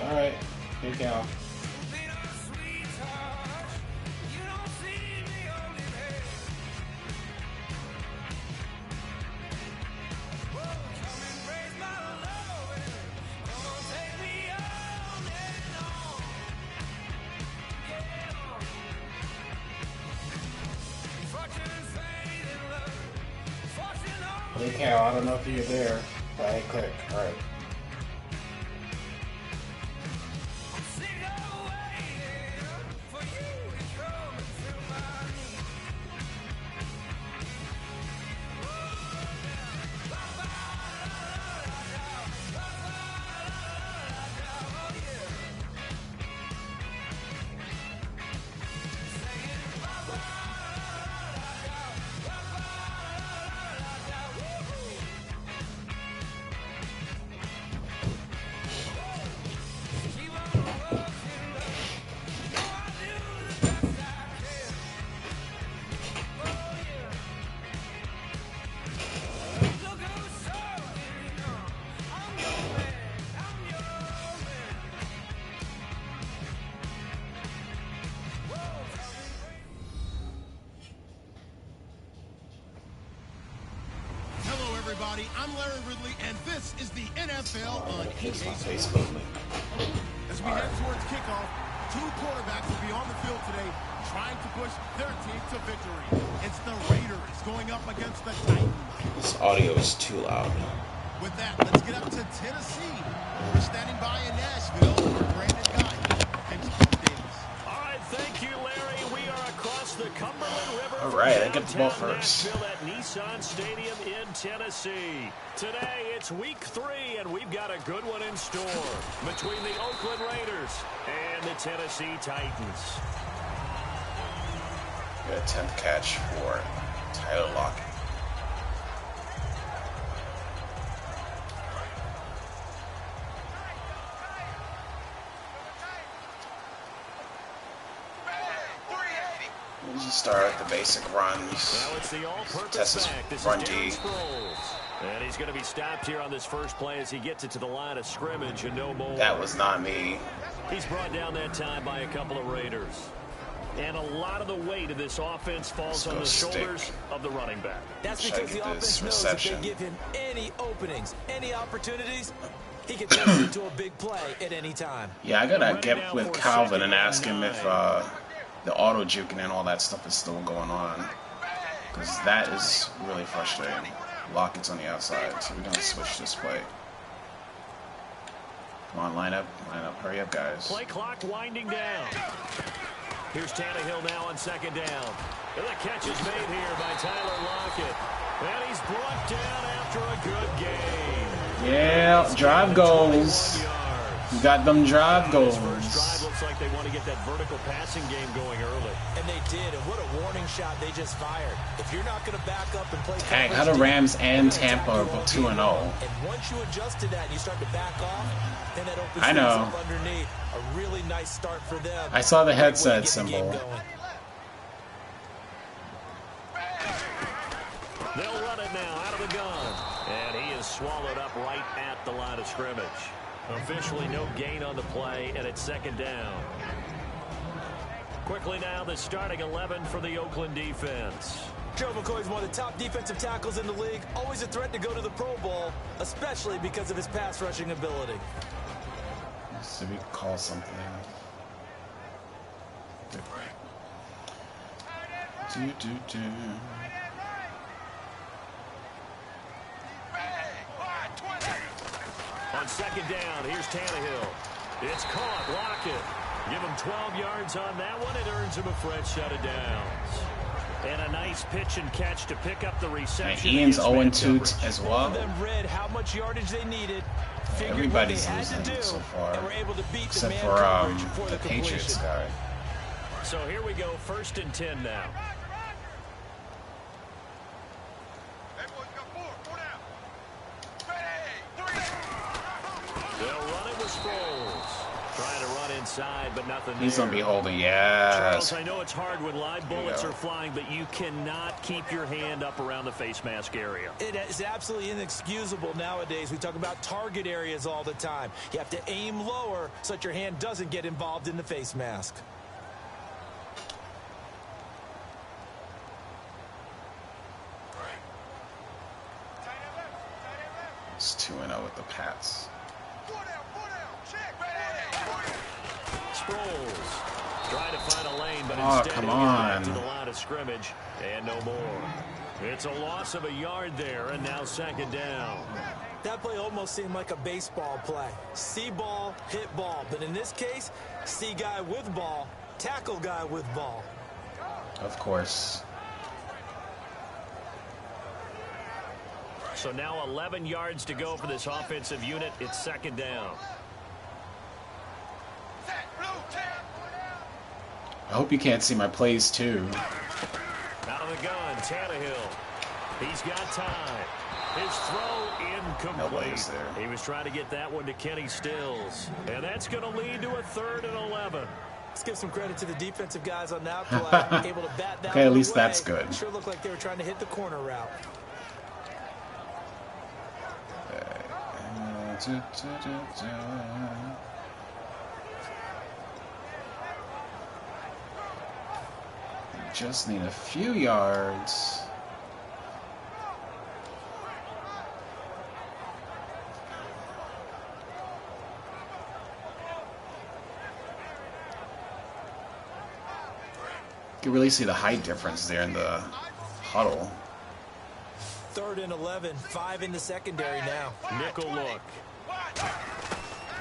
Alright, here you go. Hey Cal, I don't know if you're there, but I click. Alright. Everybody, I'm Larry Ridley, and this is the NFL on EA Sports. As we head towards kickoff, two quarterbacks will be on the field today trying to push their team to victory. It's the Raiders going up against the Titans. This audio is too loud. With that, let's get up to Tennessee. We're standing by in Nashville for Brandon Guy and Keith Davis. All right, thank you, Larry. We are across the Cumberland River. All right, I get the ball first. At Nissan Stadium in Tennessee. Today, it's week 3, and we've got a good one in store between the Oakland Raiders and the Tennessee Titans. Got a 10th catch for Tyler Lockett. We'll just start with the basic runs. Test his run D. And he's going to be stopped here on this first play as he gets it to the line of scrimmage and no more. That was not me. He's brought down that time by a couple of Raiders. And a lot of the weight of this offense falls on the shoulders of the running back. That's because the offense knows if they give him any openings, any opportunities, he can turn it into a big play at any time. Yeah, I gotta get with Calvin and ask him if the auto juking and all that stuff is still going on, because that is really frustrating. Lockett's on the outside, so we're gonna switch this play. Come on, line up, hurry up, guys. Play clock winding down. Here's Tannehill now on second down. And the catch is made here by Tyler Lockett. And he's brought down after a good game. Yeah, drive goals. You got them drive goals. First drive looks like they want to get that vertical passing game going early. And they did, and what a warning shot they just fired. If you're not going to back up and play... Dang, how the Rams and Tampa are 2-0. And once you adjust to that and you start to back off, then that opens I know. up underneath. A really nice start for them. I saw the headset symbol. They'll run it now out of the gun. And he is swallowed up right at the line of scrimmage. Officially no gain on the play, and it's second down. Quickly now, the starting 11 for the Oakland defense. Joe McCoy is one of the top defensive tackles in the league. Always a threat to go to the Pro Bowl, especially because of his pass rushing ability. So we call something. On second down, here's Tannehill. It's caught. Lockett. Give him 12 yards on that one. It earns him a fresh set of downs. And a nice pitch and catch to pick up the reception. And Ian's 0-2 as well. Them read how much yardage they needed. Everybody's losing so far, except for the Patriots guy. So here we go, 1st and 10 now. They'll run it with Sproles. Trying to run inside, but nothing He's there. going to be holding, yeah. Charles, I know it's hard when live bullets are flying, but you cannot keep your hand up around the face mask area. It is absolutely inexcusable nowadays. We talk about target areas all the time. You have to aim lower so that your hand doesn't get involved in the face mask. It's 2-0 with the Pats. Sproles trying to find a lane, but Oh, instead come he gets back on. to the line of scrimmage, and no more. It's a loss of a yard there, and now second down. That play almost seemed like a baseball play. See ball, hit ball. But in this case, see guy with ball, tackle guy with ball. Of course. So now 11 yards to go for this offensive unit. It's second down. I hope you can't see my plays, too. Out of the gun, Tannehill. He's got time. His throw incomplete. Nobody's there. He was trying to get that one to Kenny Stills. And that's going to lead to a 3rd and 11. Let's give some credit to the defensive guys on that play. Able to bat that Okay, at one least away. that's good. Sure looked like they were trying to hit the corner route. Just need a few yards. You can really see the height difference there in the huddle. 3rd and 11, 5 in the secondary now. Nickel look.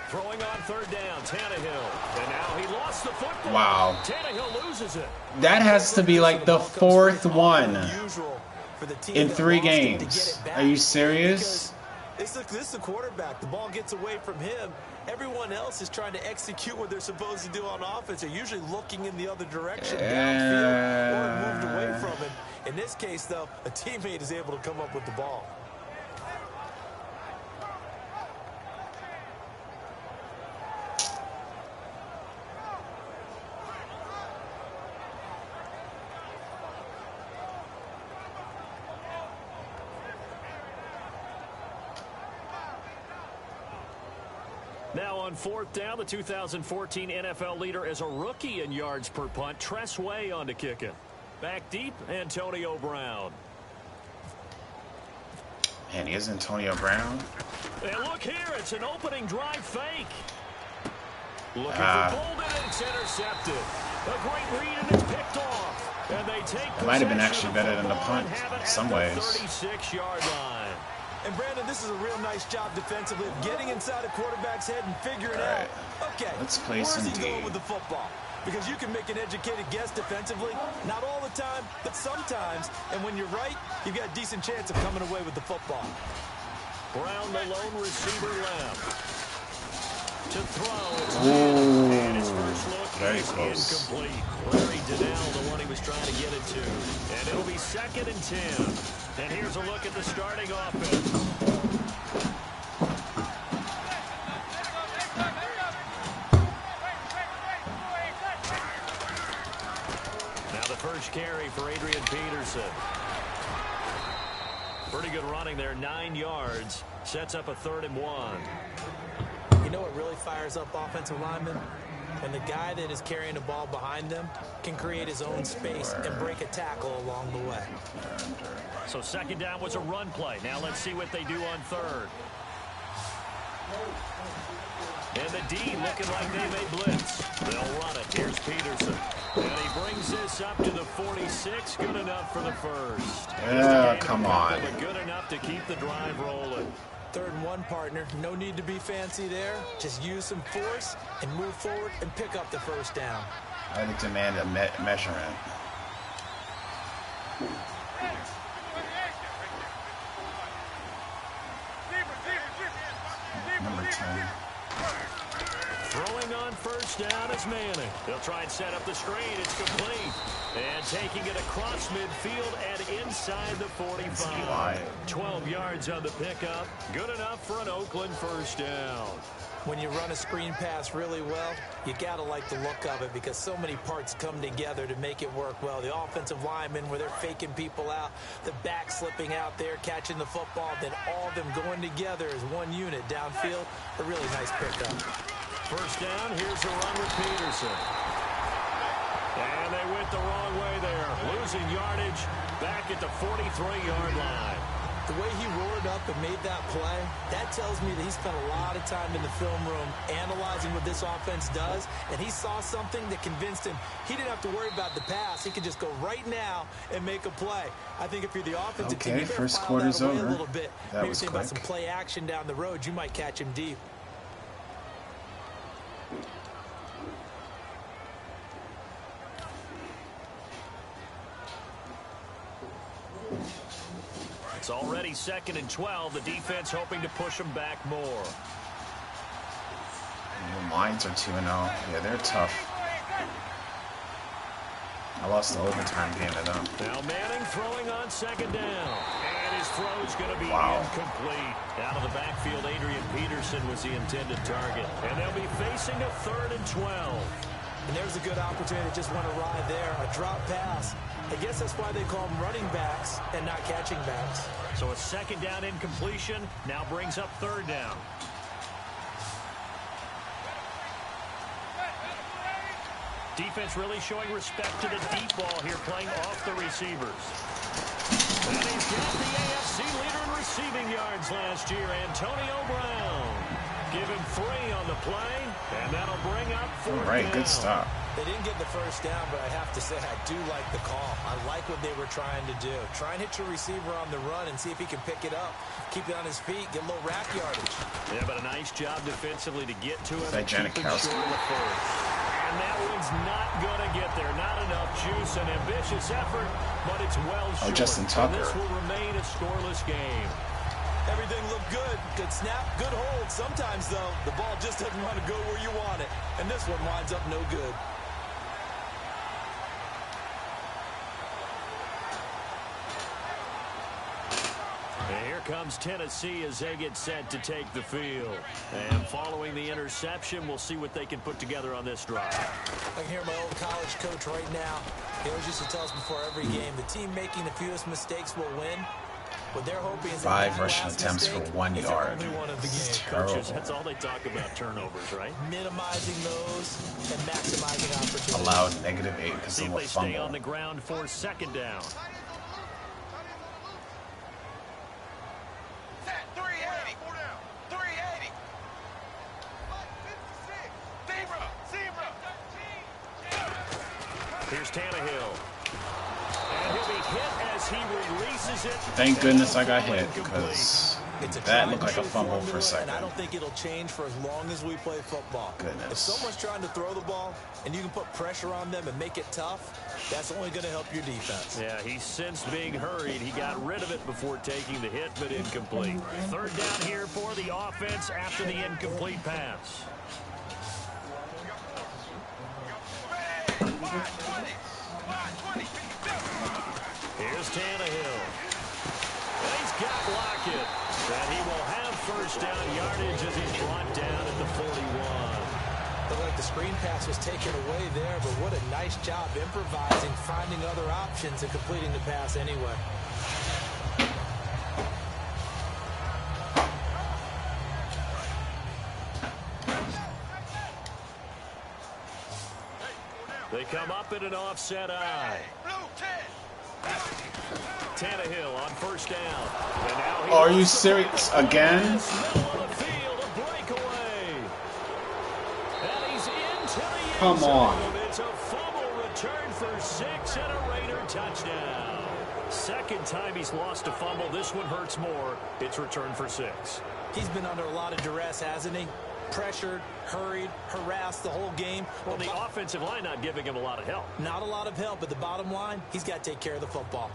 Throwing on 3rd down, Tannehill. And now he lost the football. Wow. Tannehill loses it. That has to be like the 4th one in 3 games. games. Are you serious? This is the quarterback. The ball gets away from him. Everyone else is trying to execute what they're supposed to do on offense. They're usually looking in the other direction, downfield, or moved away from it. In this case, though, a teammate is able to come up with the ball. Now on 4th down, the 2014 NFL leader as a rookie in yards per punt, Tress Way on to kick it. Back deep, Antonio Brown. Man, he is Antonio Brown. And look here, it's an opening drive fake. Looking for Bolden, and it's intercepted. A great read, and it's picked off. And they take It might have been actually better than the punt in some ways. 36-yard line. And Brandon, this is a real nice job defensively of getting inside a quarterback's head and figuring out, okay, let's play where's some he D. going with the football? Because you can make an educated guess defensively, not all the time, but sometimes. And when you're right, you've got a decent chance of coming away with the football. Brown, the lone receiver left. To throw. Ooh, and his first look very is close. incomplete. Larry Donnell, the one he was trying to get it to. And it'll be 2nd and 10. And here's a look at the starting offense. First carry for Adrian Peterson. Pretty good running there, 9 yards. Sets up a 3rd and 1. You know what really fires up offensive linemen? When the guy that is carrying the ball behind them can create his own space and break a tackle along the way. So 2nd down was a run play. Now let's see what they do on 3rd. And the D looking like they may blitz. They'll run it. Here's Peterson. And he brings this up to the 46. Good enough for the first. Yeah, come on. But good enough to keep the drive rolling. 3rd and 1, partner. No need to be fancy there. Just use some force and move forward and pick up the 1st down. I would demand a measurement. Number 10. Throwing on 1st down is Manning. They'll try and set up the screen. It's complete. And taking it across midfield and inside the 45. 12 yards on the pickup. Good enough for an Oakland 1st down. When you run a screen pass really well, you got to like the look of it because so many parts come together to make it work well. The offensive linemen, where they're faking people out, the back slipping out there, catching the football, then all of them going together as one unit downfield. A really nice pickup. First down, here's the run with Peterson. And they went the wrong way there. Losing yardage back at the 43-yard line. The way he roared up and made that play, that tells me that he spent a lot of time in the film room analyzing what this offense does, and he saw something that convinced him he didn't have to worry about the pass. He could just go right now and make a play. I think if you're the offensive team, you better first file quarter's that away over. a little bit. That Maybe was think about quick. some play action down the road. You might catch him deep. It's already 2nd and 12. The defense hoping to push them back more. The Lions are 2-0. Yeah, they're tough. I lost the overtime game to them. Now Manning throwing on 2nd down. And his throw's going to be incomplete. Out of the backfield, Adrian Peterson was the intended target. And they'll be facing a 3rd and 12. And there's a good opportunity to just went awry there. A drop pass. I guess that's why they call them running backs and not catching backs. So a 2nd down incompletion now brings up 3rd down. Defense really showing respect to the deep ball here, playing off the receivers. And he's got the AFC leader in receiving yards last year, Antonio Brown. Give him 3 on the play, and that'll bring up 4th All right, down. good stop. They didn't get the first down, but I have to say I do like the call. I like what they were trying to do. Try and hit your receiver on the run and see if he can pick it up. Keep it on his feet, get a little rack yardage. Yeah, but a nice job defensively to get to him. That Janikowski. And that one's not going to get there. Not enough juice, an ambitious effort, but it's well short. Oh, Justin Tucker. And this will remain a scoreless game. Everything looked good. Good snap, good hold. Sometimes, though, the ball just doesn't want to go where you want it. And this one winds up no good. And here comes Tennessee as they get set to take the field. And following the interception, we'll see what they can put together on this drive. I can hear my old college coach right now. He always used to tell us before every game, the team making the fewest mistakes will win. What they're hoping is 5 rushing attempts for 1 yard. Coaches, that's all they talk about, turnovers, right? Minimizing those and maximizing opportunities. Allowed -8 because See of if a they stay on fumble. the ground for 2nd down. Here's Tannehill. And he'll be hit as he releases it. Thank goodness I got hit because that looked like a fumble for a second. And I don't think it'll change for as long as we play football. Goodness. If someone's trying to throw the ball and you can put pressure on them and make it tough, that's only going to help your defense. Yeah, he sensed being hurried. He got rid of it before taking the hit, but incomplete. 3rd down here for the offense after the incomplete pass. Here's Tannehill. And he's got Lockett. And he will have 1st down yardage as he's brought down at the 41. Looked like the screen pass was taken away there, but what a nice job improvising, finding other options, and completing the pass anyway. They come up in an offset eye. Tannehill on 1st down. And now he Are you serious again? middle of the field, a breakaway. And he's into the end Come on. zone. It's a fumble return for 6 and a Raider touchdown. 2nd time he's lost a fumble. This one hurts more. It's returned for 6. He's been under a lot of duress, hasn't he? Pressured, hurried, harassed the whole game. Well, the offensive line not giving him a lot of help. Not a lot of help, but the bottom line, he's got to take care of the football.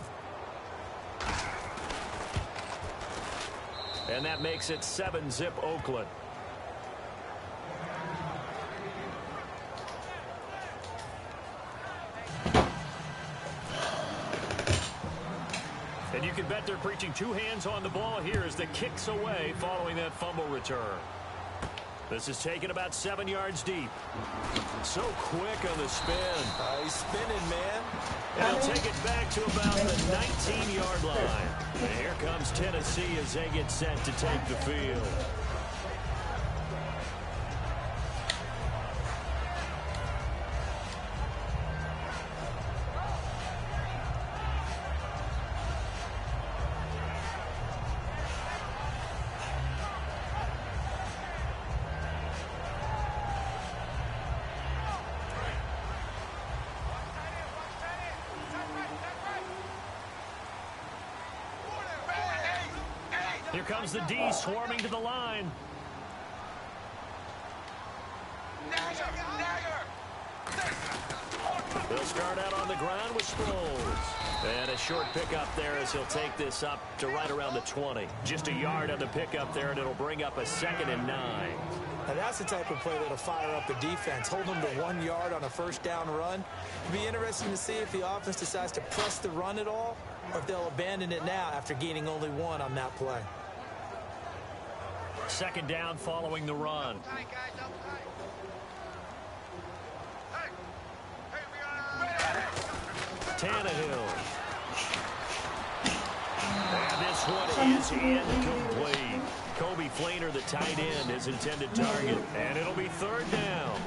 And that makes it 7-zip Oakland. And you can bet they're preaching 2 hands on the ball here as the kick's away following that fumble return. This is taken about 7 yards deep. So quick on the spin. He's spinning, man. And he'll take it back to about the 19-yard line. And here comes Tennessee as they get set to take the field. Here comes the D swarming to the line. They'll start out on the ground with Sproles. And a short pickup there as he'll take this up to right around the 20. Just a yard on the pickup there, and it'll bring up a 2nd and 9. Now that's the type of play that'll fire up the defense. Hold them to 1 yard on a first down run. It'll be interesting to see if the offense decides to press the run at all, or if they'll abandon it now after gaining only 1 on that play. 2nd down following the run. Tannehill. And this one is incomplete. Kobe Fleener, the tight end, his intended target. And it'll be 3rd down.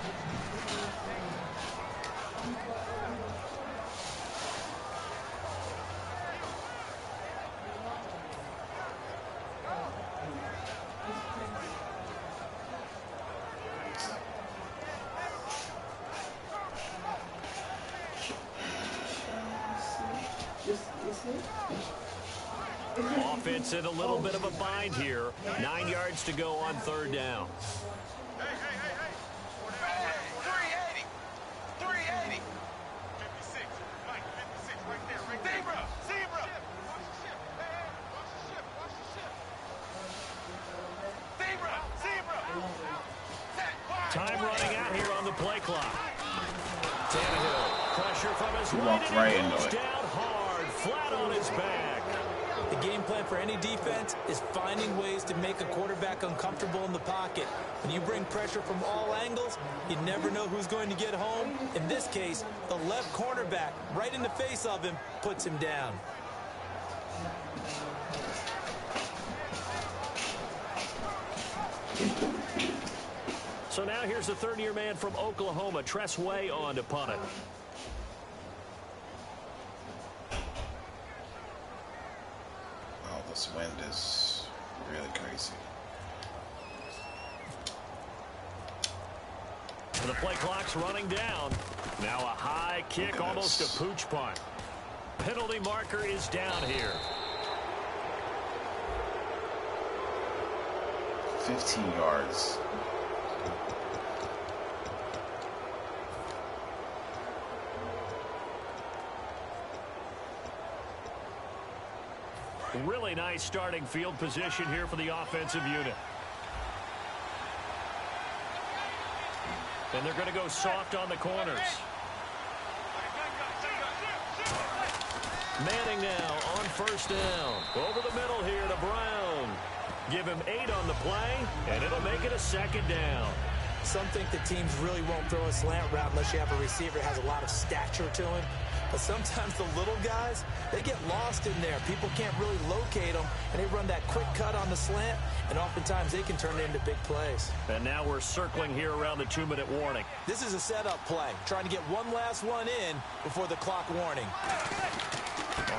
Offense in a little bit of a bind here. 9 yards to go on 3rd down. Time running out here on the play clock. Tannehill, pressure from his right into it. Down hard, flat on his back. The game plan for any defense is finding ways to make a quarterback uncomfortable in the pocket. When you bring pressure from all angles, you never know who's going to get home. In this case, the left cornerback, right in the face of him, puts him down. So now here's the 3rd-year man from Oklahoma, Tress Way, on to punt it. This wind is really crazy. And the play clock's running down. Now a high kick, almost a pooch punt. Penalty marker is down here. 15 yards. Really nice starting field position here for the offensive unit. And they're going to go soft on the corners. Manning now on 1st down. Over the middle here to Brown. Give him 8 on the play, and it'll make it a 2nd down. Some think the teams really won't throw a slant route unless you have a receiver that has a lot of stature to him. But sometimes the little guys, they get lost in there. People can't really locate them, and they run that quick cut on the slant, and oftentimes they can turn it into big plays. And now we're circling here around the 2-minute warning. This is a setup play, trying to get one last one in before the clock warning.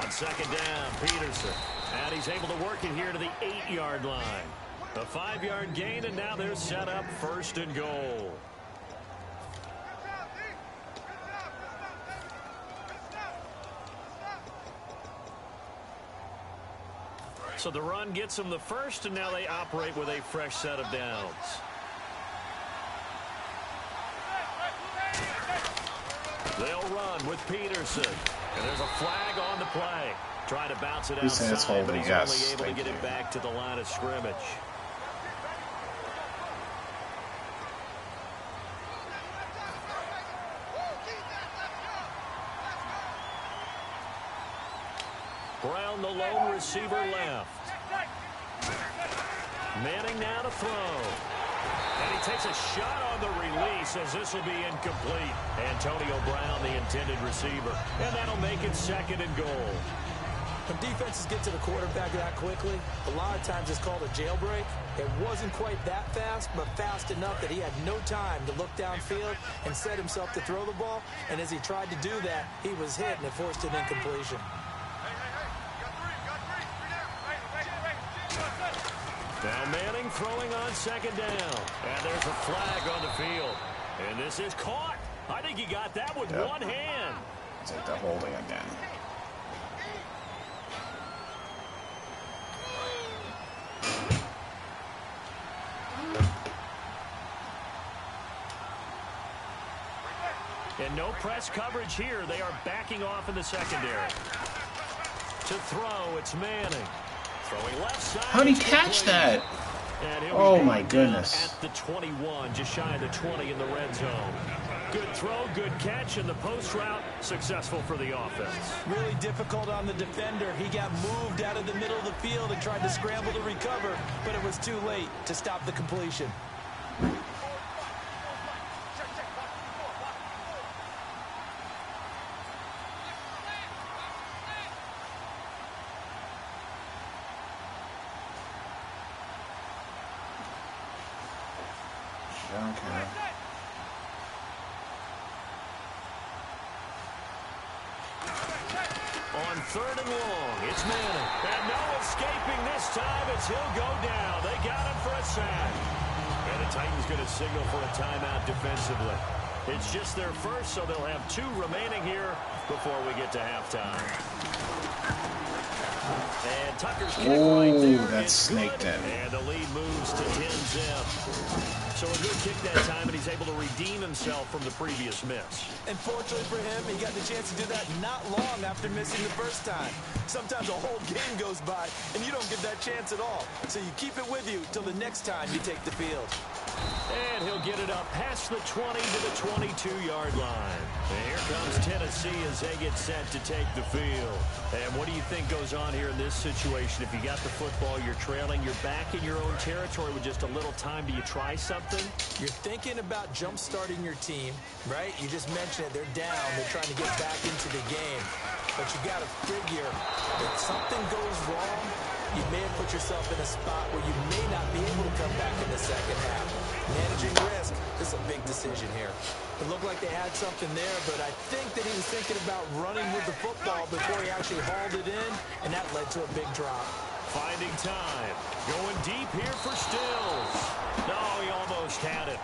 On 2nd down, Peterson. And he's able to work it here to the 8-yard line. A 5-yard gain, and now they're set up 1st and goal. So the run gets them the 1st, and now they operate with a fresh set of downs. They'll run with Peterson. And there's a flag on the play. Trying to bounce it outside, but he's only able to get it back to the line of scrimmage. Brown, the lone receiver, left. Manning now to throw. And he takes a shot on the release as this will be incomplete. Antonio Brown, the intended receiver. And that'll make it 2nd and goal. When defenses get to the quarterback that quickly, a lot of times it's called a jailbreak. It wasn't quite that fast, but fast enough that he had no time to look downfield and set himself to throw the ball. And as he tried to do that, he was hit and it forced an incompletion. Now Manning throwing on 2nd down. And there's a flag on the field. And this is caught. I think he got that with one hand. It's like they're holding again. And no press coverage here. They are backing off in the secondary. To throw, it's Manning. Throwing left side. How'd he catch that? Oh my goodness. At the 21, just shy of the 20 in the red zone. Good throw, good catch, and the post route successful for the offense. Really difficult on the defender. He got moved out of the middle of the field and tried to scramble to recover, but it was too late to stop the completion. On 3rd and long, it's Manning. And no escaping this time as he'll go down. They got him for a sack. And the Titans going to signal for a timeout defensively. It's just their first, so they'll have 2 remaining here before we get to halftime. And Tucker's kick right there. That's snaked in. And the lead moves to 10-zip. So a good kick that time, and he's able to redeem himself from the previous miss. And fortunately for him, he got the chance to do that not long after missing the first time. Sometimes a whole game goes by, and you don't get that chance at all. So you keep it with you till the next time you take the field. And he'll get it up past the 20 to the 22-yard line. And here comes Tennessee as they get set to take the field. And what do you think goes on here in this situation? If you got the football, you're trailing, you're back in your own territory with just a little time. Do you try something? You're thinking about jump-starting your team, right? You just mentioned it. They're down. They're trying to get back into the game. But you got to figure if something goes wrong, you may have put yourself in a spot where you may not be able to come back in the second half. Managing risk, this is a big decision here. It looked like they had something there, but I think that he was thinking about running with the football before he actually hauled it in, and that led to a big drop. Finding time. Going deep here for Stills. No, he almost had it.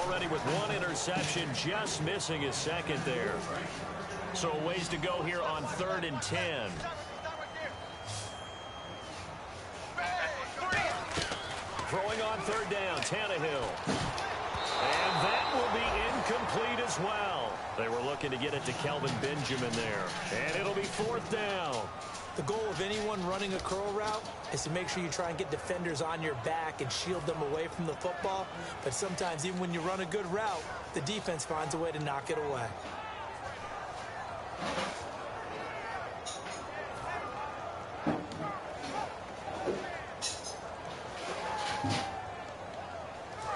Already with 1 interception, just missing his 2nd there. So a ways to go here on 3rd and 10. Throwing on 3rd down, Tannehill. And that will be incomplete as well. They were looking to get it to Kelvin Benjamin there. And it'll be 4th down. The goal of anyone running a curl route is to make sure you try and get defenders on your back and shield them away from the football. But sometimes even when you run a good route, the defense finds a way to knock it away.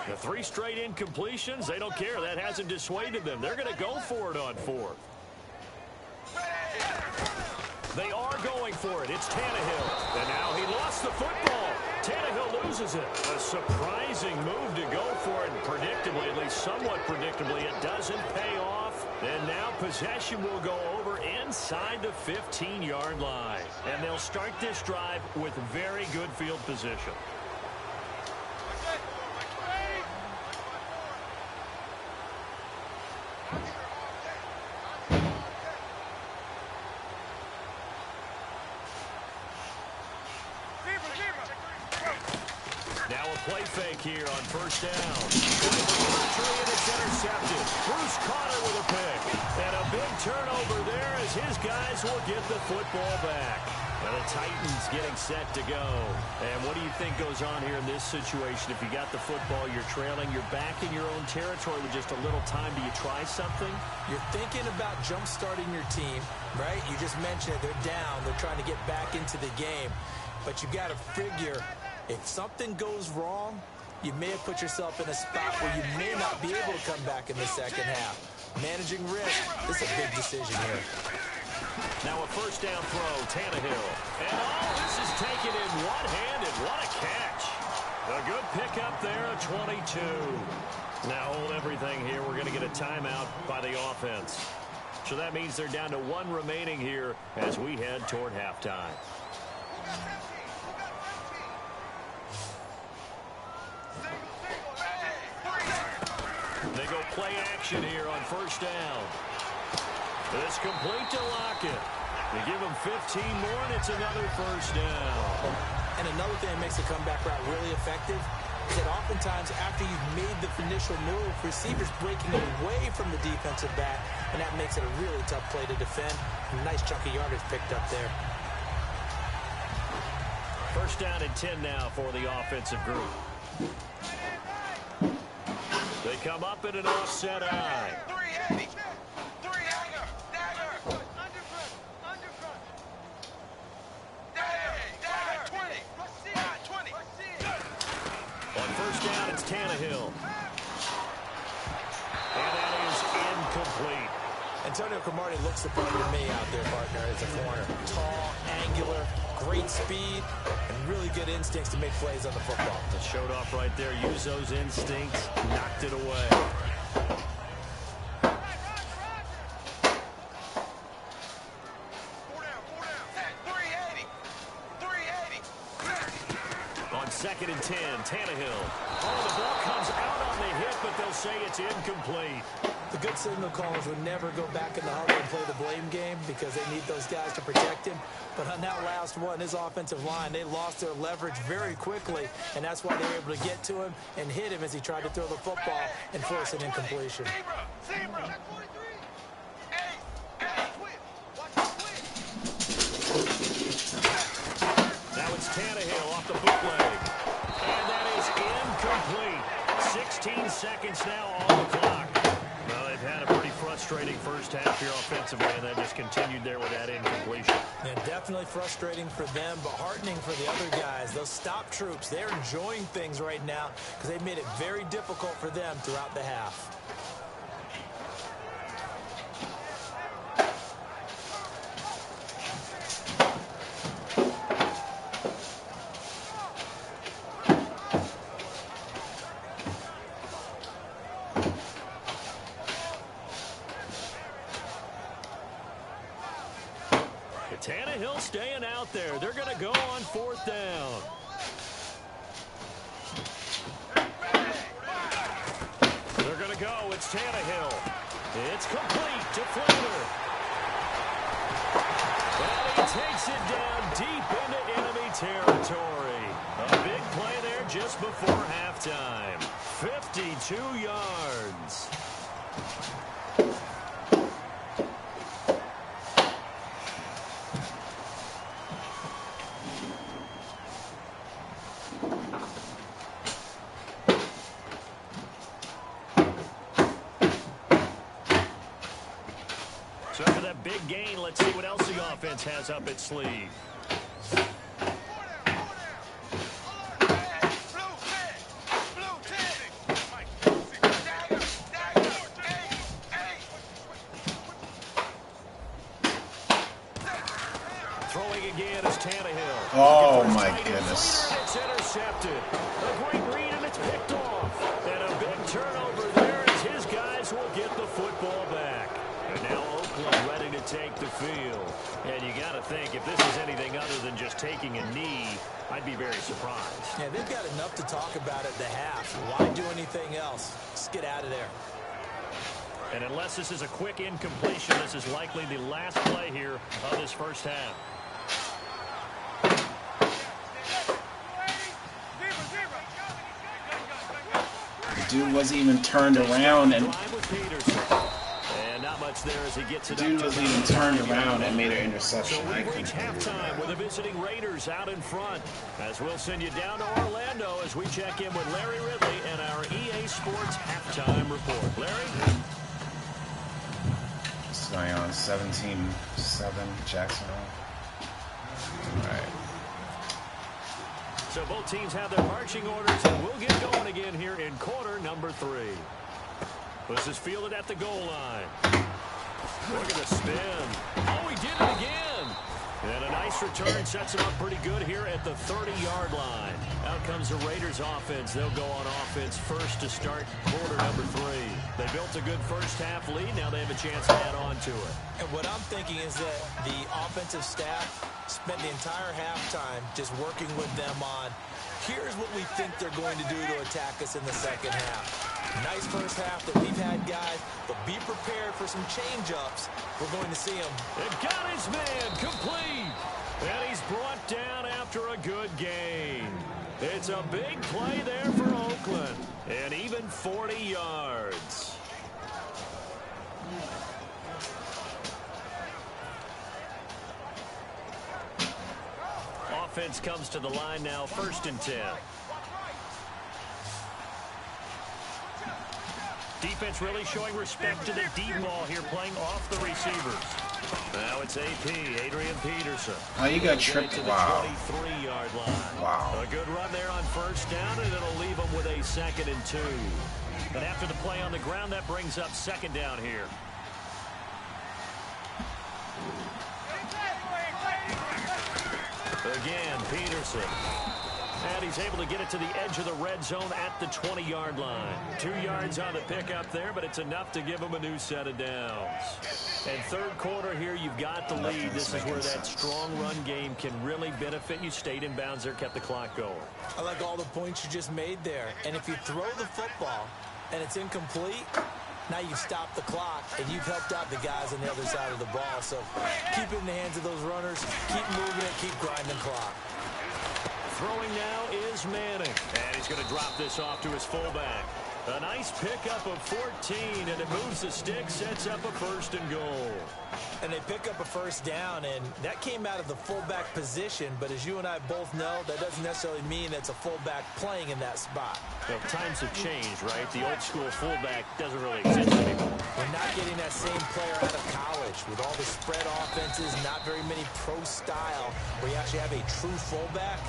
The 3 straight incompletions, they don't care. That hasn't dissuaded them. They're going to go for it on 4th. They are going for it. It's Tannehill. And now he lost the football. Tannehill loses it. A surprising move to go for it. And predictably, at least somewhat predictably, it doesn't pay off. And now possession will go over inside the 15-yard line. And they'll start this drive with very good field position. Now a play fake here on 1st down. And it's intercepted. Bruce Conner with a pick. And a big turnover there as his guys will get the football back. And the Titans getting set to go. And what do you think goes on here in this situation? If you got the football, you're trailing, you're back in your own territory with just a little time. Do you try something? You're thinking about jump-starting your team, right? You just mentioned it. They're down. They're trying to get back into the game. But you got to figure, if something goes wrong, you may have put yourself in a spot where you may not be able to come back in the second half. Managing risk, this is a big decision here. Now a first down throw, Tannehill. And this is taken in one-handed. What a catch. A good pickup there, a 22. Now hold everything here. We're going to get a timeout by the offense. So that means they're down to one remaining here as we head toward halftime. They go play action here on first down. It's complete to Lockett. They give him 15 more, and it's another first down. And another thing that makes the comeback route really effective is that oftentimes after you've made the initial move, receivers breaking away from the defensive back, and that makes it a really tough play to defend. A nice chunk of yardage picked up there. First down and 10 now for the offensive group. They come up in an offset eye. 380. 3-hanger. Dagger. Dagger. 20. 20. On first down, it's Tannehill. And that is incomplete. Antonio Cromartie looks the part to me out there, partner, as a corner. Tall, angular, great speed, and really good instincts to make plays on the football. Just showed off right there. Use those instincts. Knocked it away. On second and 10, Tannehill. Oh, the ball comes out on the hit, but they'll say it's incomplete. The good signal callers would never go back in the huddle and play the blame game because they need those guys to protect him. But on that last one, his offensive line, they lost their leverage very quickly, and that's why they were able to get to him and hit him as he tried to throw the football and force an incompletion. Now it's Tannehill off the bootleg. And that is incomplete. 16 seconds now on the clock. Well, they've had a pretty frustrating first half here offensively, and that just continued there with that incompletion. And definitely frustrating for them, but heartening for the other guys. Those stop troops, they're enjoying things right now because they've made it very difficult for them throughout the half. Tannehill staying out there. They're going to go on fourth down. They're going to go. It's Tannehill. It's complete to Flamer. And he takes it down deep into enemy territory. A big play there just before halftime. 52 yards. So after that big gain, let's see what else the offense has up its sleeve. Throwing again is Tannehill. Oh, my goodness. It's intercepted. A great read, and it's picked off. And a big turnover there as his guys will get the football back. And now Oakland ready to take the field. And you got to think, if this is anything other than just taking a knee, I'd be very surprised. Yeah, they've got enough to talk about at the half. Why do anything else? Just get out of there. And unless this is a quick incompletion, this is likely the last play here of this first half. The dude wasn't even turned around and not much there as he gets it. Dude wasn't even turned around and made an interception. So we reach halftime with the visiting Raiders out in front. As we'll send you down to Orlando as we check in with Larry Ridley and our EA Sports halftime report. Larry? It's going on 17-7 Jacksonville. All right. So both teams have their marching orders, and we'll get going again here in quarter number 3. This is fielded at the goal line. Look at the spin. Oh, he did it again. And a nice return sets him up pretty good here at the 30-yard line. Out comes the Raiders offense. They'll go on offense first to start quarter number 3. They built a good first-half lead. Now they have a chance to add on to it. And what I'm thinking is that the offensive staff spent the entire halftime just working with them on, here's what we think they're going to do to attack us in the second half. Nice first half that we've had, guys, but be prepared for some change-ups. We're going to see him. It got his man complete. And he's brought down after a good gain. It's a big play there for Oakland. And even 40 yards. Offense comes to the line now, 1st and 10. Defense really showing respect to the deep ball here, playing off the receivers. Now it's AP, Adrian Peterson. Oh, you got tripped. Wow. 23-yard line. Wow. A good run there on 1st down, and it'll leave them with a 2nd and 2. And after the play on the ground, that brings up 2nd down here. Again, Peterson. And he's able to get it to the edge of the red zone at the 20-yard line. 2 yards on the pickup there, but it's enough to give him a new set of downs. And 3rd quarter here, you've got the lead. This is where that strong run game can really benefit you. Stayed in bounds there, kept the clock going. I like all the points you just made there. And if you throw the football and it's incomplete, now you've stopped the clock, and you've helped out the guys on the other side of the ball. So keep it in the hands of those runners. Keep moving it. Keep grinding clock. Throwing now is Manning. And he's going to drop this off to his fullback. A nice pickup of 14, and it moves the stick, sets up a 1st and goal. And they pick up a 1st down, and that came out of the fullback position. But as you and I both know, that doesn't necessarily mean it's a fullback playing in that spot. Well, times have changed, right? The old school fullback doesn't really exist anymore. We're not getting that same player out of college with all the spread offenses, not very many pro style, where you actually have a true fullback.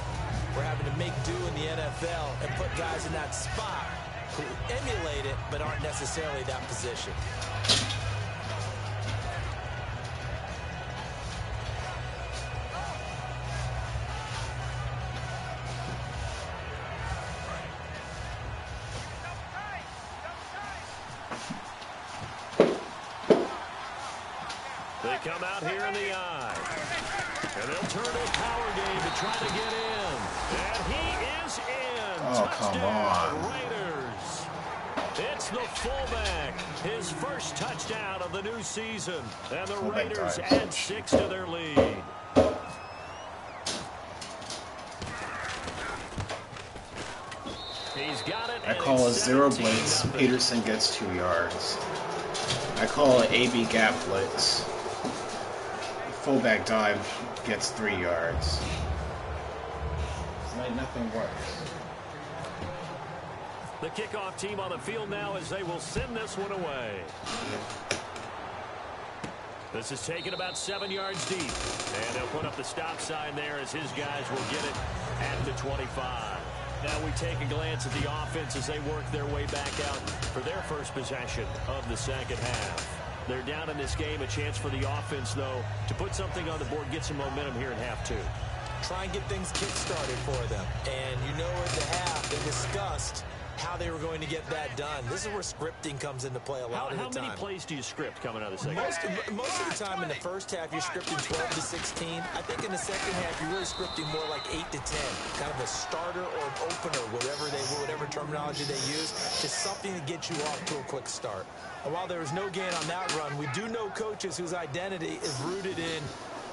We're having to make do in the NFL and put guys in that spot who emulate it but aren't necessarily that position. They come out here in the eye. And they'll turn a power game to try to get in. And he is in. Oh, come on. Raiders. It's the fullback. His first touchdown of the new season. And the Raiders add 6 to their lead. He's got it. I call a 0 blitz. Peterson gets 2 yards. I call an AB gap blitz. Fullback dive gets 3 yards. It's like nothing works. The kickoff team on the field now as they will send this one away. This is taken about 7 yards deep. And they'll put up the stop sign there as his guys will get it at the 25. Now we take a glance at the offense as they work their way back out for their first possession of the second half. They're down in this game. A chance for the offense, though, to put something on the board, get some momentum here in half 2. Try and get things kick-started for them. And you know at the half they discussed how they were going to get that done. This is where scripting comes into play a lot of the time. How many plays do you script coming out of the second half? Most of the time in the first half, you're scripting 12 to 16. I think in the second half, you're really scripting more like 8 to 10. Kind of a starter or an opener, whatever terminology they use. Just something to get you off to a quick start. And while there was no gain on that run, we do know coaches whose identity is rooted in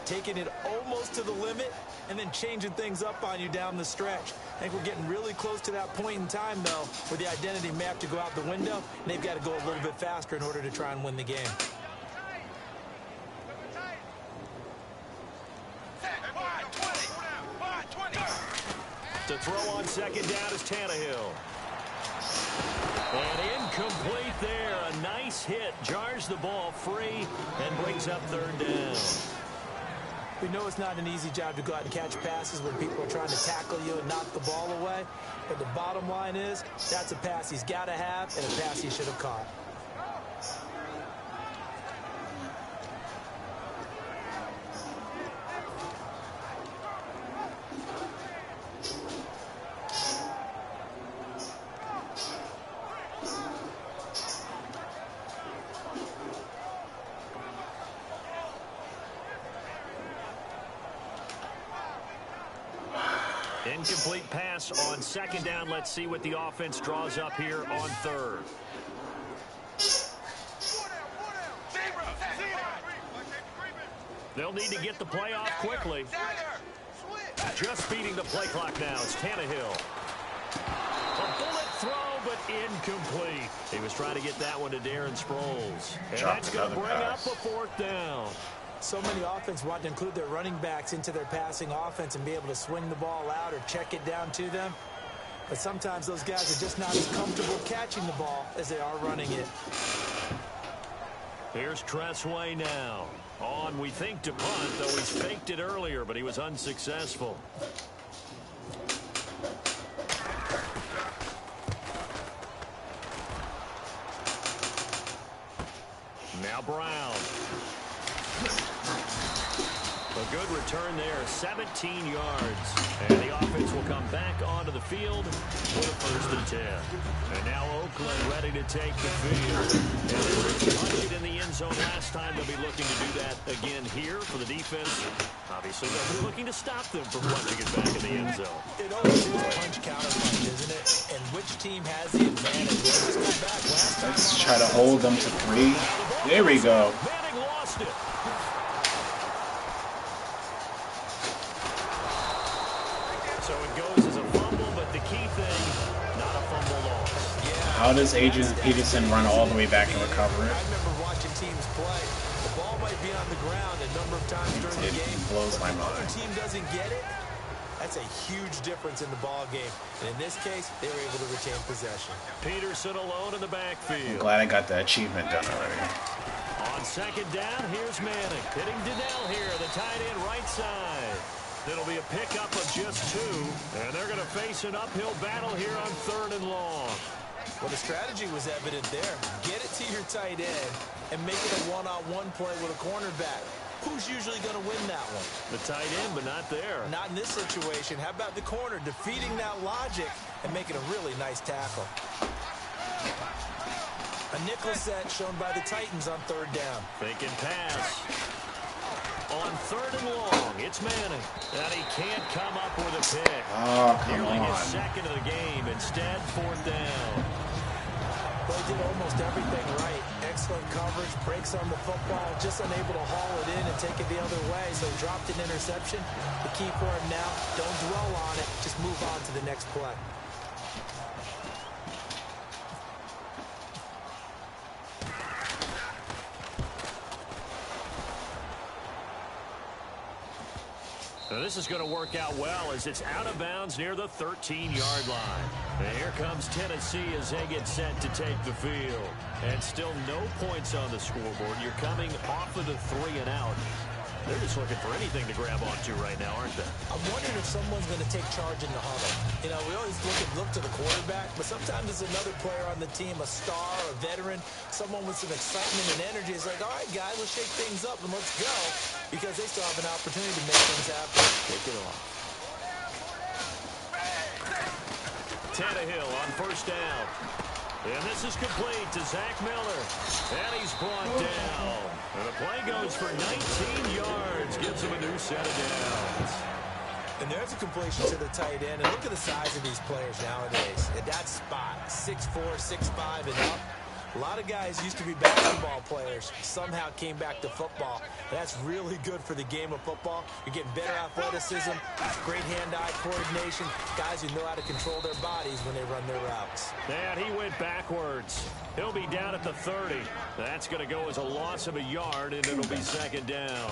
taking it almost to the limit and then changing things up on you down the stretch. I think we're getting really close to that point in time, though, where the identity may have to go out the window, and they've got to go a little bit faster in order to try and win the game. To throw on second down is Tannehill. And incomplete there. A nice hit. Jars the ball free and brings up 3rd down. We know it's not an easy job to go out and catch passes when people are trying to tackle you and knock the ball away. But the bottom line is, that's a pass he's got to have and a pass he should have caught. Incomplete pass on second down. Let's see what the offense draws up here on third. They'll need to get the play off quickly. Just speeding the play clock now. It's Tannehill. A bullet throw, but incomplete. He was trying to get that one to Darren Sproles. And that's going to bring up a fourth down. So many offense want to include their running backs into their passing offense and be able to swing the ball out or check it down to them. But sometimes those guys are just not as comfortable catching the ball as they are running it. Here's Tressway now. On, we think, to punt, though he's faked it earlier, but he was unsuccessful. Now Brown. A good return there, 17 yards. And the offense will come back onto the field for the first and 10. And now Oakland ready to take the field. And they were able to punch it in the end zone last time. They'll be looking to do that again here for the defense. Obviously, they'll be looking to stop them from punching it back in the end zone. It always is punch counter punch, isn't it? And which team has the advantage? Let's come back. Let's try to hold them to 3. There we go. Manning lost it. So it goes as a fumble, but the key thing, not a fumble loss. Yeah. How does Adrian Peterson run all the way back and recover it? I remember watching teams play. The ball might be on the ground a number of times during the game. It blows my If the other mind. team doesn't get it, that's a huge difference in the ball game. And in this case, they were able to retain possession. Peterson alone in the I'm backfield. glad I got the achievement done already. On second down, here's Manning. Hitting Donnell here, the tight end right side. It'll be a pickup of just 2, and they're going to face an uphill battle here on 3rd and long. Well, the strategy was evident there. Get it to your tight end and make it a one-on-one play with a cornerback. Who's usually going to win that one? The tight end, but not there. Not in this situation. How about the corner defeating that logic and making a really nice tackle? A nickel set shown by the Titans on 3rd down. Faking pass. On 3rd and long, it's Manning. And he can't come up with a pick. Oh, come Nearly his on. second of the game. Instead, 4th down. Well, he did almost everything right. Excellent coverage, breaks on the football, just unable to haul it in and take it the other way, so he dropped an interception. The key for him now, don't dwell on it, just move on to the next play. Now this is going to work out well as it's out of bounds near the 13-yard line. And here comes Tennessee as they get set to take the field. And still no points on the scoreboard. You're coming off of the 3 and out. They're just looking for anything to grab onto right now, aren't they? I'm wondering if someone's going to take charge in the huddle. You know, we always look to the quarterback, but sometimes it's another player on the team, a star, a veteran, someone with some excitement and energy. It's like, all right, guys, let's shake things up and let's go, because they still have an opportunity to make things happen. Take it off. Tannehill on 1st down. And this is complete to Zach Miller. And he's brought down. And the play goes for 19 yards. Gives him a new set of downs. And there's a completion to the tight end. And look at the size of these players nowadays. At that spot, 6'4", 6'5", and up. A lot of guys used to be basketball players, somehow came back to football. That's really good for the game of football. You're getting better athleticism, great hand-eye coordination, guys who know how to control their bodies when they run their routes. And he went backwards. He'll be down at the 30. That's going to go as a loss of a yard, and it'll be 2nd down.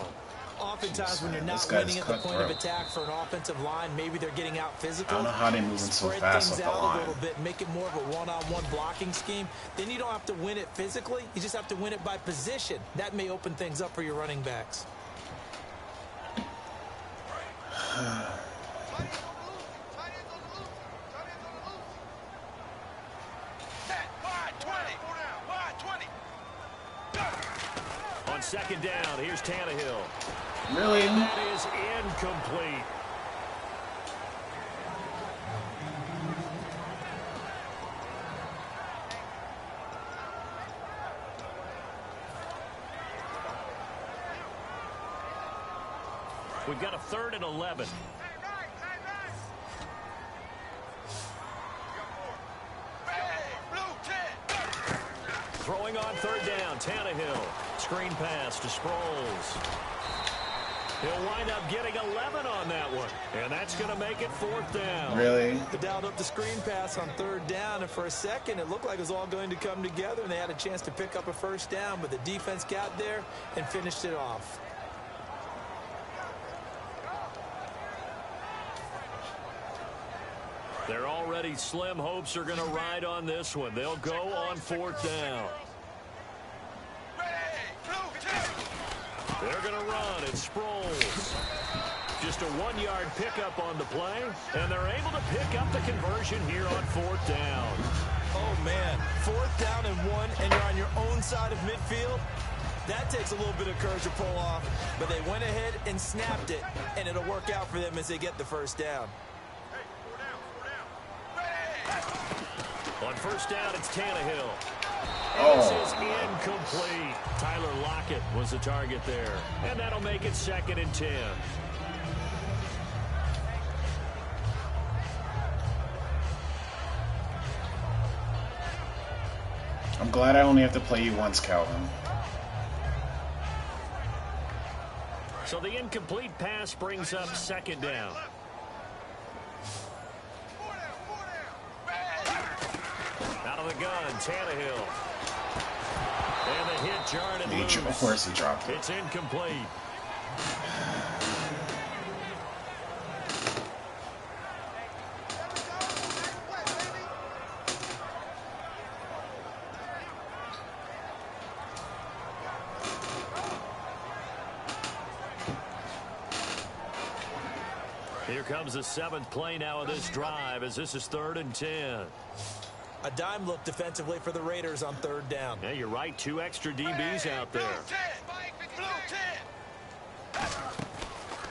Oftentimes when you're not winning at the point of attack for an offensive line, maybe they're getting out physical. I don't know how they're moving so fast Spread up things the out line. a little bit, make it more of a one-on-one blocking scheme. Then you don't have to win it physically. You just have to win it by position. That may open things up for your running backs. On second down, here's Tannehill. Really? And that is incomplete. We've got a 3rd and 11. Throwing on 3rd down, Tannehill. Screen pass to Sproles. He'll wind up getting 11 on that one. And that's going to make it 4th down. Really? They dialed up the screen pass on 3rd down, and for a second it looked like it was all going to come together, and they had a chance to pick up a 1st down, but the defense got there and finished it off. Their already slim hopes are going to ride on this one. They'll go on 4th down. They're going to run. It's Sproles. Just a 1-yard pickup on the play, and they're able to pick up the conversion here on 4th down. Oh, man. 4th down and 1, and you're on your own side of midfield. That takes a little bit of courage to pull off, but they went ahead and snapped it, and it'll work out for them as they get the 1st down. On 1st down, it's Tannehill. Oh. This is incomplete. Tyler Lockett was the target there. And that'll make it 2nd and 10. I'm glad I only have to play you once, Calvin. So the incomplete pass brings up 2nd down. Out of the gun, Tannehill. And the hit jarred and loose. Of course he dropped it. It's incomplete. Here comes the 7th play now of this drive as this is 3rd and 10. A dime look defensively for the Raiders on 3rd down. Yeah, you're right. 2 extra DBs out there.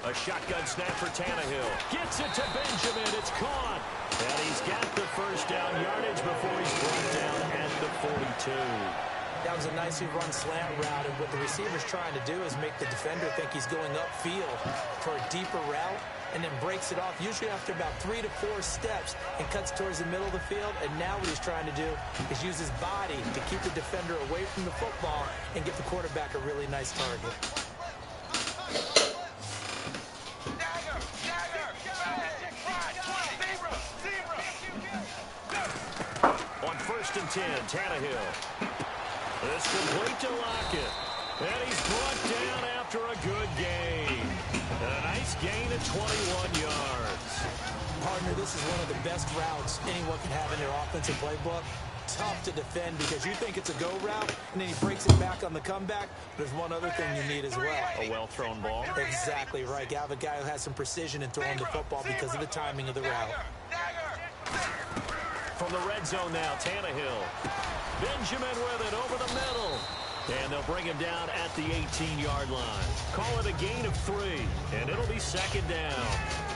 A shotgun snap for Tannehill. Gets it to Benjamin. It's caught. And he's got the 1st down yardage before he's brought down at the 42. That was a nicely run slant route, and what the receiver's trying to do is make the defender think he's going upfield for a deeper route, and then breaks it off, usually after about 3 to 4 steps, and cuts towards the middle of the field. And now what he's trying to do is use his body to keep the defender away from the football and give the quarterback a really nice target. On 1st and 10, Tannehill. It's complete to Lockett. And he's brought down after a good gain. And a nice gain of 21 yards. Partner, this is one of the best routes anyone can have in their offensive playbook. Tough to defend because you think it's a go route, and then he breaks it back on the comeback. There's one other thing you need as well. A well-thrown ball. Exactly right. You have a guy who has some precision in throwing the football because of the timing of the route. From the red zone now, Tannehill. Benjamin with it over the middle. And they'll bring him down at the 18-yard line. Call it a gain of 3, and it'll be 2nd down.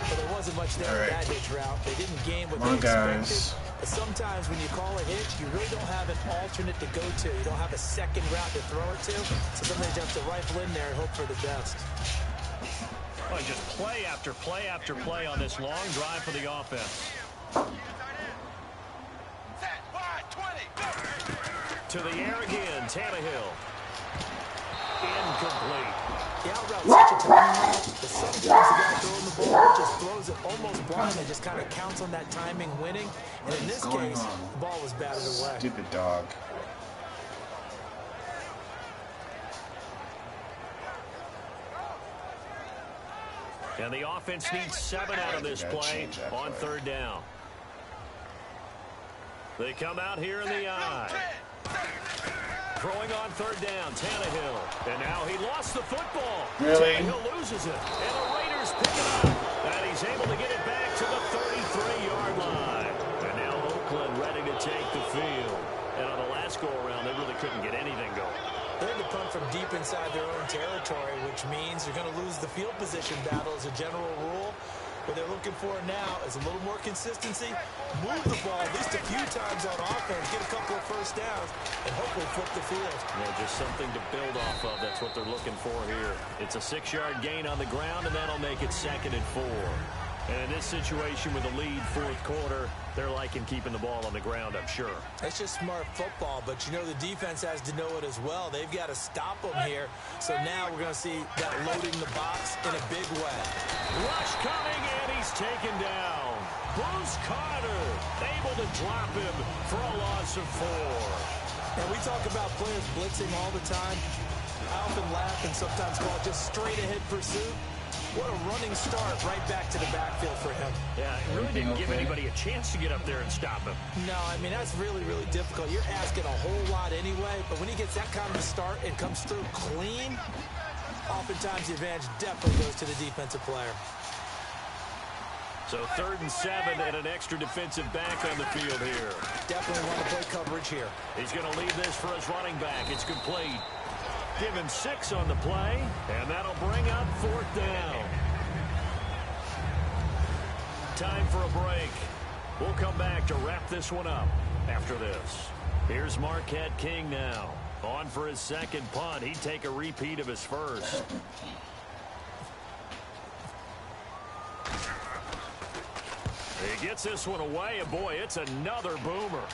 Well, there wasn't much there with that hitch route. They didn't gain what they expected. But sometimes when you call a hitch, you really don't have an alternate to go to. You don't have a second route to throw it to. So sometimes you have to rifle in there and hope for the best. Well, just play after play after play on this long drive for the offense. To the air again, Tannehill. Incomplete. The out route's such a timing route, but sometimes the guy throwing the ball just throws it almost blind and just kind of counts on that timing winning. And in this case, the ball was batted away. Stupid dog. And the offense needs 7 out of this play on 3rd down. They come out here in the eye. Throwing on 3rd down, Tannehill. And now he lost the football. Really? Tannehill loses it. And the Raiders pick it up. And he's able to get it back to the 33-yard line. And now Oakland ready to take the field. And on the last go-around, they really couldn't get anything going. They had to punt from deep inside their own territory, which means you're going to lose the field position battle as a general rule. What they're looking for now is a little more consistency, move the ball at least a few times on offense, get a couple of first downs, and hopefully flip the field. Yeah, just something to build off of. That's what they're looking for here. It's a 6-yard gain on the ground, and that'll make it 2nd and 4. And in this situation with a lead fourth quarter, they're liking keeping the ball on the ground, I'm sure. It's just smart football, but you know the defense has to know it as well. They've got to stop them here. So now we're going to see that loading the box in a big way. Rush coming, and he's taken down. Bruce Carter able to drop him for a loss of 4. And we talk about players blitzing all the time. I often laugh and sometimes call it just straight-ahead pursuit. What a running start right back to the backfield for him. Yeah, it really didn't give anybody a chance to get up there and stop him. No, I mean, that's really, really difficult. You're asking a whole lot anyway, but when he gets that kind of a start and comes through clean, oftentimes the advantage definitely goes to the defensive player. So 3rd and 7 and an extra defensive back on the field here. Definitely want to play coverage here. He's going to leave this for his running back. It's complete. Give him 6 on the play, and that'll bring up 4th down. Time for a break. We'll come back to wrap this one up after this. Here's Marquette King now. On for his 2nd punt. He'd take a repeat of his first. He gets this one away, and boy, it's another boomer.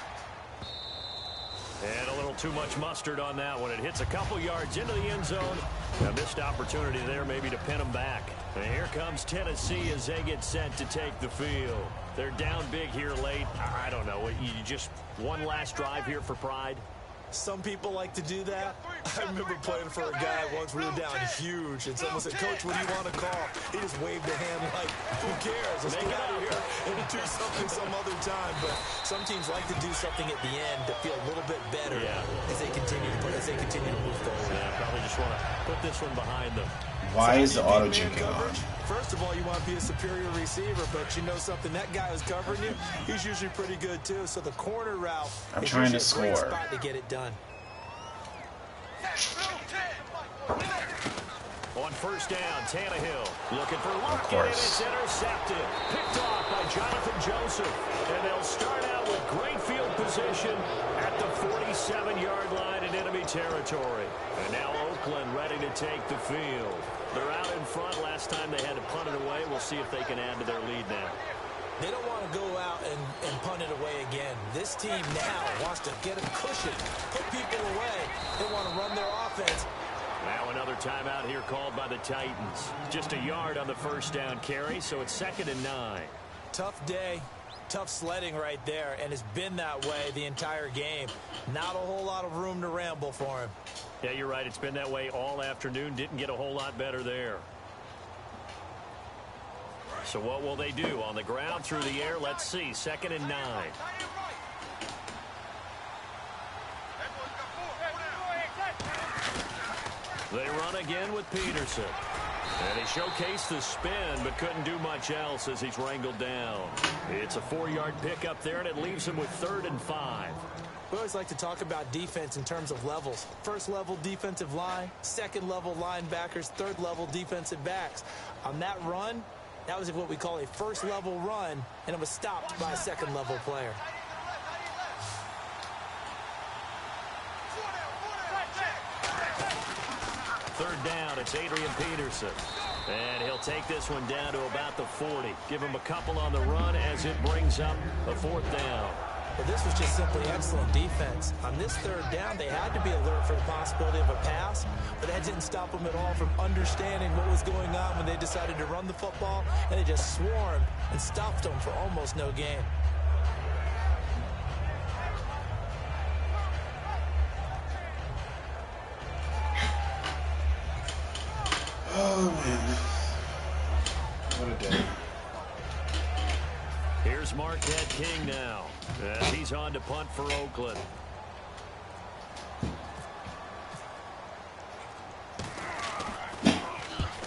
And a little too much mustard on that one. It hits a couple yards into the end zone. A missed opportunity there maybe to pin them back. And here comes Tennessee as they get set to take the field. They're down big here late. I don't know. You just one last drive here for pride? Some people like to do that. I remember playing for a guy once we were down huge, and someone said, "Coach, what do you want to call?" He just waved a hand like, "Who cares? Let's get out of here and do something some other time." But some teams like to do something at the end to feel a little bit better as they continue to move forward. Yeah, probably just want to put this one behind them. Why is the auto juking on? First of all, you want to be a superior receiver, but you know something, that guy who's covering you, he's usually pretty good too. So the corner route I'm is trying to usually a great score. spot to get it done. On 1st down, Tannehill looking for Luck, course. and it's intercepted. Picked off by Jonathan Joseph. And they'll start out with great field position at the 47-yard line in enemy territory. And now Oakland ready to take the field. They're out in front. Last time they had to punt it away. We'll see if they can add to their lead now. They don't want to go out and punt it away again. This team now wants to get a cushion, put people away. They want to run their offense. Now another timeout here called by the Titans. Just a yard on the 1st down carry, so it's 2nd and 9. Tough day, tough sledding right there, and it's been that way the entire game. Not a whole lot of room to ramble for him. Yeah, you're right. It's been that way all afternoon. Didn't get a whole lot better there. So what will they do? On the ground, through the air, let's see. 2nd and 9. They run again with Peterson. And he showcased the spin, but couldn't do much else as he's wrangled down. It's a 4-yard pickup there, and it leaves him with 3rd and 5. We always like to talk about defense in terms of levels. 1st level defensive line, 2nd level linebackers, 3rd level defensive backs. On that run, that was what we call a 1st level run, and it was stopped by a 2nd level player. Third down, it's Adrian Peterson. And he'll take this one down to about the 40. Give him a couple on the run as it brings up a 4th down. But this was just simply excellent defense. On this 3rd down, they had to be alert for the possibility of a pass, but that didn't stop them at all from understanding what was going on when they decided to run the football, and they just swarmed and stopped them for almost no gain. Oh, man. What a day. Here's Marquette King now, as he's on to punt for Oakland.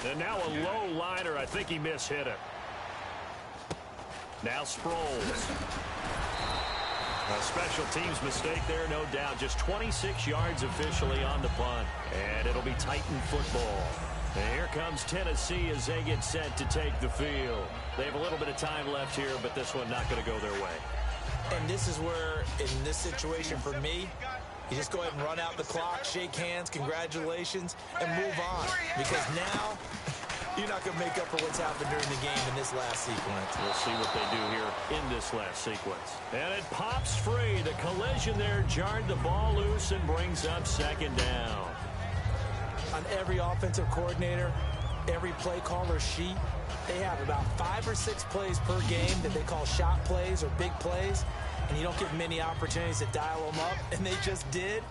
And now a low liner. I think he mishit it. Now Sproles. A special teams mistake there, no doubt. Just 26 yards officially on the punt. And it'll be Titan football. And here comes Tennessee as they get set to take the field. They have a little bit of time left here, but this one not going to go their way. And this is where, in this situation for me, you just go ahead and run out the clock, shake hands, congratulations, and move on. Because now you're not going to make up for what's happened during the game in this last sequence. We'll see what they do here in this last sequence. And it pops free. The collision there jarred the ball loose and brings up second down. On every offensive coordinator, every play caller sheet, they have about 5 or 6 plays per game that they call shot plays or big plays, and you don't give many opportunities to dial them up, and they just did,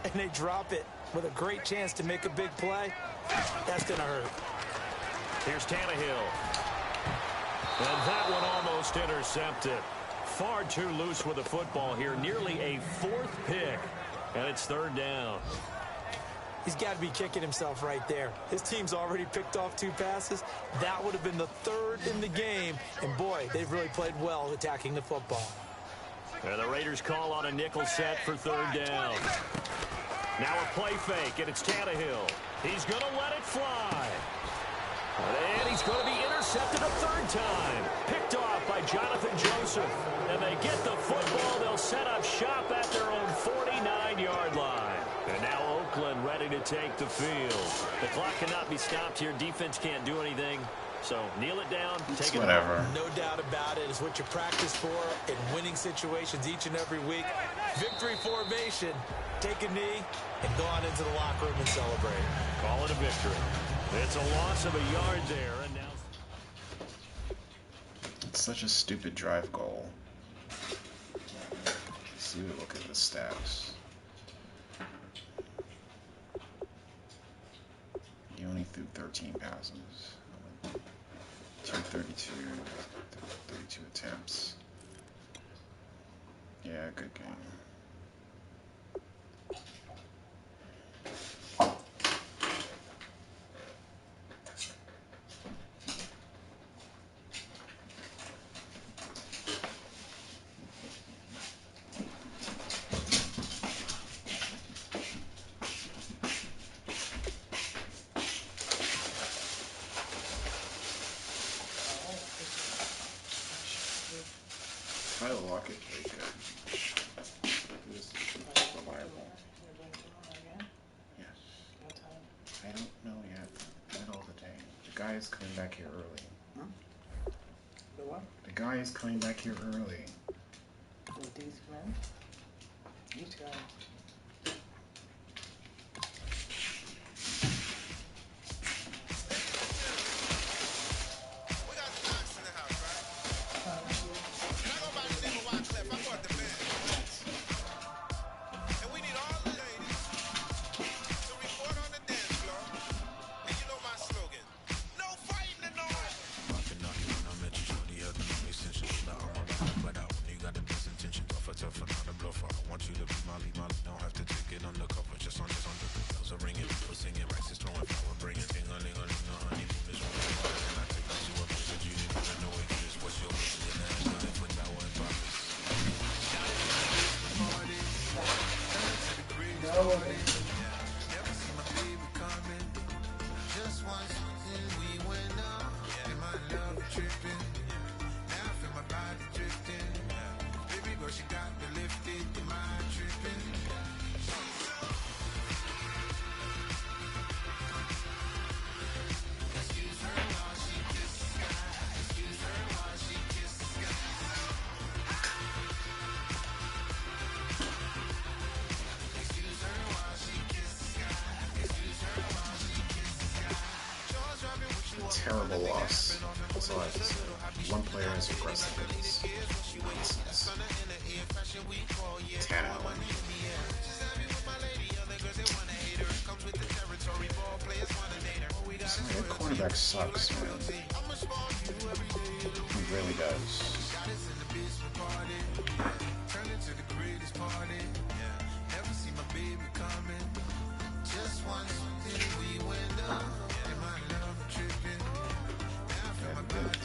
and they drop it with a great chance to make a big play. That's going to hurt. Here's Tannehill. And that one almost intercepted. Far too loose with the football here. Nearly a 4th pick. And it's 3rd down. He's got to be kicking himself right there. His team's already picked off 2 passes. That would have been the 3rd in the game. And, boy, they've really played well attacking the football. And the Raiders call on a nickel set for 3rd down. Now a play fake, and it's Tannehill. He's going to let it fly. And he's going to be intercepted a 3rd time. Picked off by Jonathan Joseph. And they get the football. They'll set up shop at their own 49-yard line. And now Oakland ready to take the field. The clock cannot be stopped here. Defense can't do anything. So kneel it down, take it whatever. No doubt about it. It's what you practice for in winning situations each and every week. Victory formation. Take a knee and go on into the locker room and celebrate. Call it a victory. It's a loss of a yard there. And now It's such a stupid drive goal. Let's see, look at the stats. He only threw 13 passes. 232, 32 attempts. Yeah, good game. Tyler Lockett played good. He was reliable. Yes. I don't know yet. Middle of the day. The guy is coming back here early. Huh? The what? The guy is coming back here early. With these men? Which guy? Terrible loss. That's all I have to say. One player has aggressive hits. Nonsense. Tannehill. Sorry, that cornerback sucks, man. He really does.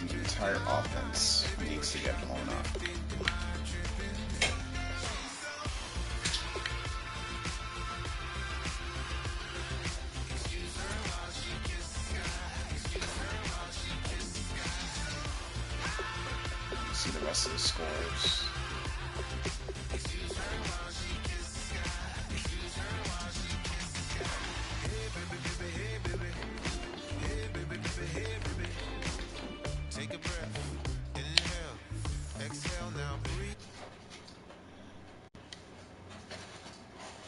The entire offense needs legs to get blown up. See the rest of the scores.